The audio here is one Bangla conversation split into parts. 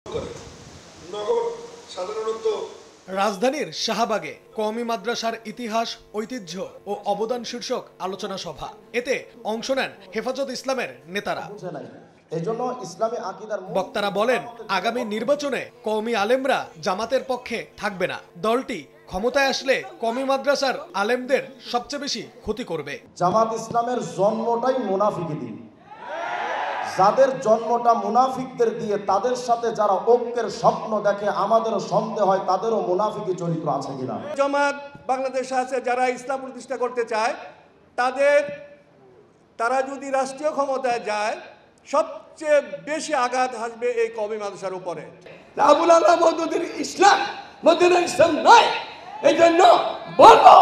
নগর সাধারণত রাজধানীর শাহবাগে কওমি মাদ্রাসার ইতিহাস, ঐতিহ্য ও অবদান শীর্ষক আলোচনা সভা। এতে অংশ নেন হেফাজত ইসলামের নেতারা। বক্তারা বলেন, আগামী নির্বাচনে কওমি আলেমরা জামাতের পক্ষে থাকবে না। দলটি ক্ষমতায় আসলে কওমি মাদ্রাসার আলেমদের সবচেয়ে বেশি ক্ষতি করবে। জামাত ইসলামের জন্মটাই মুনাফিকি দিন, যাদের জন্মটা মুনাফিকদের দিয়ে, তাদের সাথে যারা ঐক্যের স্বপ্ন দেখে, আমাদেরও সন্দেহ হয় তাদেরও মুনাফিকি চরিত্র আছে কিনা। জামাত বাংলাদেশে আছে যারা ইসলাম প্রতিষ্ঠা করতে চায়, তারা যদি রাষ্ট্রীয় ক্ষমতায় যায়, সবচেয়ে বেশি আঘাত আসবে এই কওমি মাদ্রাসার উপরে। আবুল আল্লাহ মওদুদীর ইসলাম মদিনার ইসলাম নয়, এই জন্য বলবো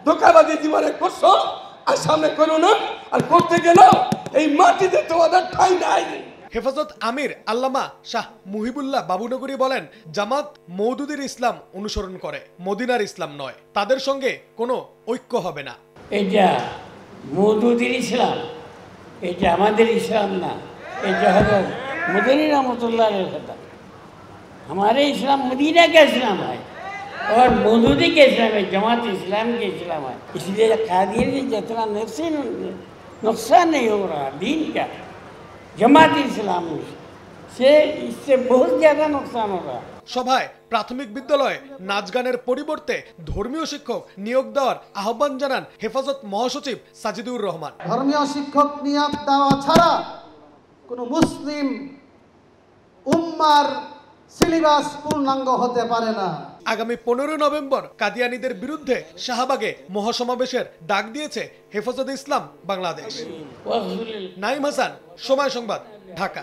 ধোঁকাবাজি জীবনে করছো আর সামনে করো না, আর করতে গেলেও এই মাটিতে তোমাদের ঠাঁই নাই। হেফাজত আমির আল্লামা শাহ মুহিবুল্লাহ বাবুনগরী বলেন, জামাত মওদুদীর ইসলাম অনুসরণ করে, মদিনার ইসলাম নয়। তাদের সঙ্গে কোনো ঐক্য হবে না। এটা মওদুদীর ইসলাম, এটা আমাদের ইসলাম না। এটা হলো মদিনা রহমতুল্লাহর কথা। हमारे इस्लाम मदीना का इस्लाम है और मौदूदी के इस्लाम है, जमात इस्लाम के इस्लाम है। इसलिए कादिर में जितना नुकसान नहीं हो रहा दीन का, जमात इस्लाम से इससे बहुत ज़्यादा नुकसान हो रहा। সভায় প্রাথমিক বিদ্যালয়ে নাচ গানের পরিবর্তে ধর্মীয় শিক্ষক নিয়োগ দেওয়ার আহ্বান জানান হেফাজত মহাসচিব সাজিদুর রহমান। ধর্মীয় শিক্ষক নিয়োগ দেওয়া ছাড়া কোনো মুসলিম উম্মার সিলেবাস পূর্ণাঙ্গ হতে পারে না। আগামী 15 নভেম্বর কাদিয়ানীদের বিরুদ্ধে শাহবাগে মহাসমাবেশের ডাক দিয়েছে হেফাজত ইসলাম বাংলাদেশ। নাইম হাসান, সময় সংবাদ, ঢাকা।